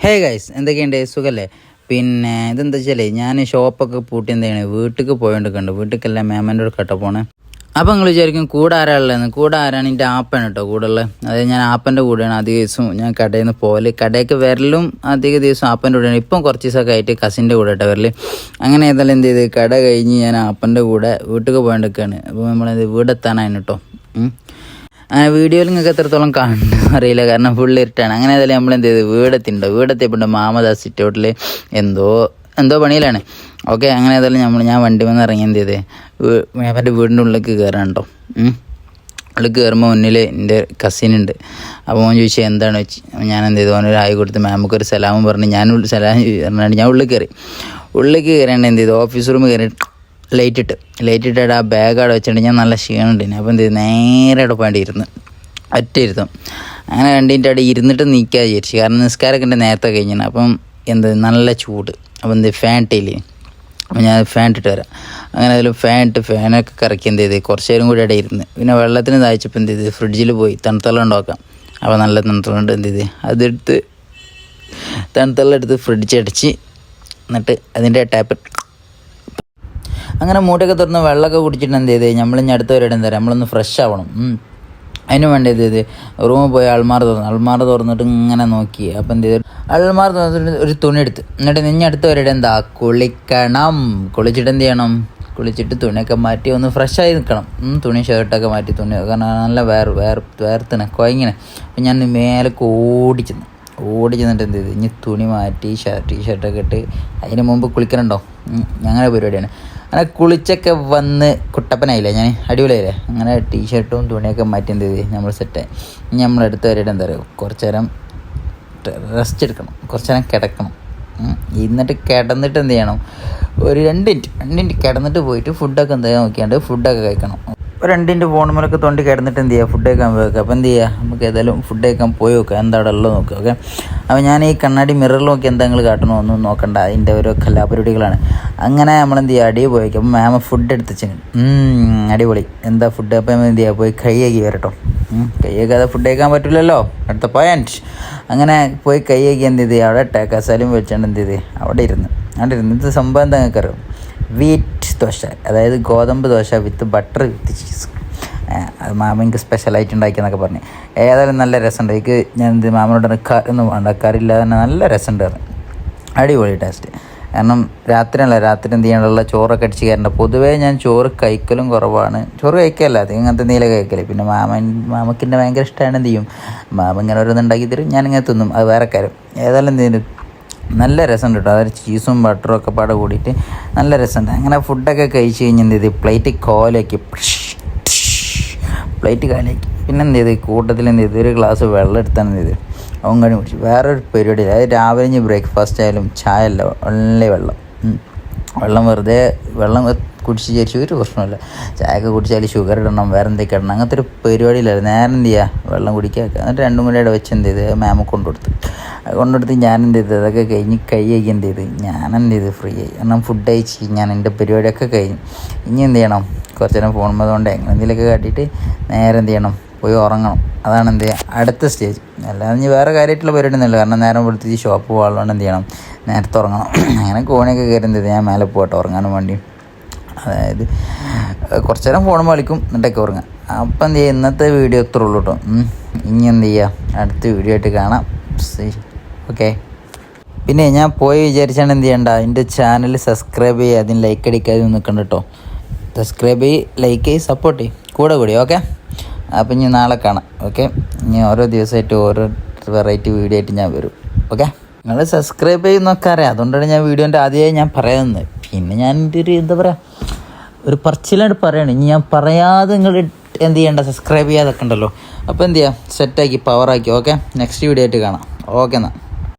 Hey guys, എന്തൊക്കെയുണ്ട്? സുഖല്ലേ? പിന്നെ ഇതെന്താ വെച്ചാൽ ഞാൻ ഷോപ്പൊക്കെ പൂട്ടി എന്താണ് വീട്ടിലേക്ക് പോയോണ്ടിരിക്കുന്നുണ്ട്. വീട്ടിലേക്കല്ല, മേമൻ്റെ ഒരു കട്ട പോണേ. അപ്പോൾ നിങ്ങൾ വിചാരിക്കും കൂടെ ആരാളുള്ളതെന്ന്. കൂടെ ആരാണ്? എൻ്റെ ആപ്പാണ് കേട്ടോ കൂടെ ഉള്ളത്. അതായത് ഞാൻ ആപ്പൻ്റെ കൂടെയാണ് അധിക ദിവസവും ഞാൻ കടയിൽ നിന്ന് പോകല്. കടയ്ക്ക് വരലും അധിക ദിവസം ആപ്പൻ്റെ കൂടെയാണ്. ഇപ്പം കുറച്ച് ദിവസമൊക്കെ ആയിട്ട് കസിൻ്റെ കൂടെ കേട്ടോ വരല്. അങ്ങനെ ഏതായാലും എന്ത് ചെയ്ത് കട കഴിഞ്ഞ് ഞാൻ ആപ്പൻ്റെ കൂടെ വീട്ടിലേക്ക് പോയോണ്ടിരിക്കുകയാണ്. അപ്പോൾ നമ്മളത് വീടെത്താനായിരുന്നു കേട്ടോ. വീഡിയോയിൽ നിങ്ങൾക്ക് എത്രത്തോളം കാണുന്നു അറിയില്ല, കാരണം ഫുൾ ഇരുട്ടാണ്. അങ്ങനെ ഏതായാലും നമ്മൾ എന്ത് ചെയ്ത് വീടെത്തിയപ്പോണ്ട് മാമദാസ് സിറ്റൗട്ടിൽ എന്തോ പണിയിലാണ്. ഓക്കെ, അങ്ങനെ ഏതായാലും ഞാൻ വണ്ടി വന്ന് ഇറങ്ങി എന്ത് ചെയ്ത് മേമൻ്റെ വീടിൻ്റെ ഉള്ളിലേക്ക് കയറാനുണ്ടോ. ഉള്ളിൽ കയറുമ്പോൾ മുന്നിൽ എൻ്റെ കസിനുണ്ട്. അപ്പോൾ മോൻ ചോദിച്ചാൽ എന്താണ് വെച്ച് ഞാൻ എന്ത് ചെയ്തു, ഓനൊരു ആയി കൊടുത്ത് മാമക്കൊരു സലാമും പറഞ്ഞ് ഞാൻ സലാം പറഞ്ഞാണ്ട് ഞാൻ ഉള്ളിൽ കയറിയാണ്ട് എന്ത് ചെയ്തു ഓഫീസ് റൂം കയറി ലൈറ്റ് ഇട്ടിട്ട് ആ ബാഗ് അവിടെ വെച്ചിട്ട് ഞാൻ നല്ല ക്ഷീണമുണ്ട്. അപ്പോൾ എന്ത് ചെയ്തു നേരെ അവിടെ പോയിട്ട് ഇരുത്തും. അങ്ങനെ രണ്ടിൻ്റെ അവിടെ ഇരുന്നിട്ട് നീക്കാൻ വിചാരിച്ചു, കാരണം നിസ്കാരമൊക്കെ എൻ്റെ നേരത്തെ കഴിഞ്ഞാണ്. അപ്പം എന്ത് നല്ല ചൂട്. അപ്പോൾ എന്ത് ഫാൻ ഇട്ടില്ലേ, അപ്പോൾ ഞാൻ ഫാൻ ഇട്ടിട്ട് വരാം. അങ്ങനെ അതിൽ ഫാനൊക്കെ കറക്കി എന്ത് ചെയ്ത് കുറച്ച് നേരം കൂടി അവിടെ ഇരുന്ന്. പിന്നെ വെള്ളത്തിന് താഴ്ച്ചപ്പോൾ എന്ത് ചെയ്ത് ഫ്രിഡ്ജിൽ പോയി തണുത്തള്ളം ഉണ്ടാക്കാം. അപ്പോൾ നല്ല തണുത്തള്ളം എന്ത് ചെയ്ത് അതെടുത്ത് തണുത്തള്ളം എടുത്ത് ഫ്രിഡ്ജ് അടിച്ച് എന്നിട്ട് അതിൻ്റെ ടാപ്പ് അങ്ങനെ മൂട്ടൊക്കെ തുറന്ന് വെള്ളമൊക്കെ കുടിച്ചിട്ട് എന്ത് ചെയ്ത് നമ്മളിനി അടുത്ത വരെ എന്താ പറയുക, നമ്മളൊന്ന് ഫ്രഷ് ആവണം. അതിന് വേണ്ടി എന്ത് ചെയ്ത് റൂമിൽ പോയി അൾമാർ തുറന്നിട്ട് ഇങ്ങനെ നോക്കി. അപ്പോൾ എന്ത് ചെയ്തു, അൾമാർ തുറന്നിട്ട് ഒരു തുണി എടുത്ത് എന്നിട്ട് നിന്നെ അടുത്ത വരെ എന്താ കുളിച്ചിട്ട് എന്ത് ചെയ്യണം, കുളിച്ചിട്ട് തുണിയൊക്കെ മാറ്റി ഒന്ന് ഫ്രഷായി നിൽക്കണം. തുണി ഷർട്ടൊക്കെ മാറ്റി കാരണം നല്ല വേർത്തിന് കുഴങ്ങിനെ. അപ്പം ഞാൻ മേലേക്ക് ഓടിച്ചെന്നിട്ട് എന്ത് ചെയ്ത് ഇനി തുണി മാറ്റി ടീഷർട്ടൊക്കെ ഇട്ട് അതിന് മുമ്പ് കുളിക്കണുണ്ടോ, അങ്ങനെ പരിപാടിയാണ്. അങ്ങനെ കുളിച്ചൊക്കെ വന്ന് കുട്ടപ്പനായില്ലേ ഞാൻ, അടിപൊളിയായില്ലേ. അങ്ങനെ ടീഷർട്ടും തുണിയൊക്കെ മാറ്റി എന്ത് ചെയ്ത് നമ്മൾ സെറ്റായി. ഇനി നമ്മളെടുത്ത് വരെയായിട്ട് എന്താ പറയുക, കുറച്ച് നേരം റെസ്റ്റ് എടുക്കണം, കുറച്ച് നേരം കിടക്കണം. എന്നിട്ട് കിടന്നിട്ട് എന്ത് ചെയ്യണം, ഒരു 2 മിനിറ്റ് കിടന്നിട്ട് പോയിട്ട് ഫുഡൊക്കെ എന്തായാലും നോക്കിയാണ്ട് ഫുഡൊക്കെ കഴിക്കണം. ഒരു 2 മിനിറ്റ് ഫോണുമേലൊക്കെ തൊണ്ടി കിടന്നിട്ട് എന്ത് ചെയ്യുക, ഫുഡ് കഴിക്കാൻ പോയി വെക്കുക. അപ്പോൾ എന്ത് ചെയ്യുക, നമുക്ക് ഏതായാലും ഫുഡ് കഴിക്കാൻ പോയി വെക്കുക, എന്താ അവിടെ ഉള്ളത് നോക്കുക. ഓക്കെ, അപ്പോൾ ഞാൻ ഈ കണ്ണാടി മിററിൽ നോക്കി എന്താ നിങ്ങൾ കാട്ടണോ ഒന്നും നോക്കണ്ട, അതിൻ്റെ ഓരോ കലാപരിപാടികളാണ്. അങ്ങനെ നമ്മളെന്ത് ചെയ്യുക, അടിയിൽ പോയി വയ്ക്കും. അപ്പോൾ മാമ ഫുഡ് എടുത്ത് അടിപൊളി എന്താ ഫുഡ്. അപ്പോൾ നമ്മൾ എന്ത് ചെയ്യുക, പോയി കൈയ്യാക്കി വരട്ടോ. കൈയ്യാക്കാതെ ഫുഡ് കഴിക്കാൻ പറ്റില്ലല്ലോ, അടുത്ത പോയിന്റ്. അങ്ങനെ പോയി കൈയ്യാക്കി എന്ത് ചെയ്ത് അവിടെ കസാലും വെച്ചാണ്ട് എന്ത് ചെയ്ത് അവിടെ ഇരുന്ന് ഇത് സംഭവം എന്താ നിങ്ങൾക്ക് അറിയാം, വീറ്റ് ദോശ, അതായത് ഗോതമ്പ് ദോശ വിത്ത് ബട്ടർ വിത്ത് ചീസ്. അത് മാമ എനിക്ക് സ്പെഷ്യലായിട്ട് ഉണ്ടാക്കിയെന്നൊക്കെ പറഞ്ഞ് ഏതായാലും നല്ല രസമുണ്ട്. എനിക്ക് ഞാൻ എന്ത് മാമനോട് ഒന്നും വേണ്ട, കറിയില്ലാതെ തന്നെ നല്ല രസമുണ്ട് പറഞ്ഞു. അടിപൊളി ടേസ്റ്റ്. കാരണം രാത്രി എന്ത് ചെയ്യാനുള്ള ചോറൊക്കെ അടിച്ച് കയറേണ്ട. പൊതുവേ ഞാൻ ചോറ് കഴിക്കലും കുറവാണ്, ചോറ് കഴിക്കല്ല അത് ഇങ്ങനത്തെ എന്തെങ്കിലും കഴിക്കല്. പിന്നെ മാമക്കിൻ്റെ ഭയങ്കര ഇഷ്ടമാണ് എന്ത് ചെയ്യും, മാമ ഇങ്ങനെ ഓരോന്ന് ഉണ്ടാക്കി തരും, ഞാനിങ്ങനെ തിന്നും, അത് വേറെ കാര്യം. ഏതായാലും എന്ത് ചെയ്യും നല്ല രസമുണ്ട് കേട്ടോ, അതായത് ചീസും ബട്ടറും ഒക്കെ പാടെ കൂടിയിട്ട് നല്ല രസമുണ്ട്. അങ്ങനെ ഫുഡൊക്കെ കഴിച്ച് കഴിഞ്ഞ് എന്ത് ചെയ്ത് പ്ലേറ്റ് കാലാക്കി. പിന്നെ എന്ത് ചെയ്ത് കൂട്ടത്തിൽ എന്ത് ചെയ്ത് ഒരു ഗ്ലാസ് വെള്ളം എടുത്താണ് എന്ത് ചെയ്ത് അവൻ കണി കുടിച്ചു. വേറൊരു പരിപാടി, അതായത് രാവിലെ ബ്രേക്ക്ഫാസ്റ്റ് ആയാലും ചായ അല്ല, ഓൺലി വെള്ളം വെറുതെ കുടിച്ച് വിചാരിച്ചു ഒരു പ്രശ്നമില്ല. ചായയൊക്കെ കുടിച്ചാൽ ഷുഗർ ഇടണം, വേറെ എന്തൊക്കെ ഇടണം, അങ്ങനത്തെ ഒരു പരിപാടിയില്ലായിരുന്നു. നേരം എന്ത് ചെയ്യുക, വെള്ളം കുടിക്കുക. എന്നിട്ട് 2 മണിയുടെ വെച്ച് എന്ത് ചെയ്ത് മാമ കൊണ്ടുകൊടുത്ത് ഞാൻ എന്ത് ചെയ്ത് അതൊക്കെ കഴിഞ്ഞ് കൈയ്യാക്കി എന്ത് ചെയ്ത് ഞാൻ എന്ത് ചെയ്ത് ഫ്രീ ആയി. കാരണം ഫുഡ് കഴിച്ച് ഞാൻ എൻ്റെ പരിപാടിയൊക്കെ കഴിഞ്ഞു. ഇനി എന്ത് ചെയ്യണം, കുറച്ച് നേരം ഫോൺ കൊണ്ട് എങ്ങനെ എന്തെങ്കിലുമൊക്കെ കാട്ടിയിട്ട് നേരെ എന്ത് ചെയ്യണം, പോയി ഉറങ്ങണം. അതാണ് എന്ത് ചെയ്യുക അടുത്ത സ്റ്റേജ്. അല്ലാതെ ഇനി വേറെ കാര്യമായിട്ടുള്ള പരിപാടി ഒന്നുമില്ല, കാരണം നേരം കൊടുത്ത് ഷോപ്പ് പോകാനുള്ളതുകൊണ്ട് എന്ത് ചെയ്യണം, നേരത്തെ ഉറങ്ങണം. അങ്ങനെ കോണിയൊക്കെ കയറി എന്ത് ചെയ്ത് ഞാൻ മേലെ പോകട്ടെ ഉറങ്ങാനും വേണ്ടി. അതായത് കുറച്ച് നേരം ഫോൺ കളിക്കും, എന്നിട്ടൊക്കെ ഉറങ്ങാം. അപ്പം എന്ത് ചെയ്യുക, ഇന്നത്തെ വീഡിയോ ഇത്രേ ഉള്ളൂ കേട്ടോ. ഇനി എന്ത് ചെയ്യുക, അടുത്ത വീഡിയോ ആയിട്ട് കാണാം. ഓക്കെ, പിന്നെ ഞാൻ പോയി വിചാരിച്ചാണ് എന്ത് ചെയ്യണ്ട, എൻ്റെ ചാനൽ സബ്സ്ക്രൈബ് ചെയ്യുക, അതിന് ലൈക്ക് അടിക്കാതെ നിൽക്കണ്ട കേട്ടോ. സബ്സ്ക്രൈബ് ചെയ്യ്, ലൈക്ക് ചെയ്യ്, സപ്പോർട്ട് ചെയ്യ്, കൂടി. ഓക്കെ, അപ്പം ഇനി നാളെ കാണാം. ഓക്കെ, ഇനി ഓരോ ദിവസമായിട്ട് ഓരോ വെറൈറ്റി വീഡിയോ ആയിട്ട് ഞാൻ വരും. ഓക്കെ, നിങ്ങൾ സബ്സ്ക്രൈബ് ചെയ്യുന്നൊക്കെ അറിയാം, അതുകൊണ്ടാണ് ഞാൻ വീഡിയോൻ്റെ ആദ്യമായി ഞാൻ പറയുന്നത്. പിന്നെ ഞാൻ എൻ്റെ എന്താ പറയുക, ഒരു പറച്ചിലായിട്ട് പറയണം. ഇനി ഞാൻ പറയാതെ നിങ്ങൾ എന്ത് ചെയ്യണ്ട, സബ്സ്ക്രൈബ് ചെയ്യാതൊക്കെ ഉണ്ടല്ലോ. അപ്പോൾ എന്ത് ചെയ്യുക, സെറ്റാക്കി പവറാക്കി. ഓക്കെ, നെക്സ്റ്റ് വീഡിയോ ആയിട്ട് കാണാം. ഓക്കെ എന്നാൽ.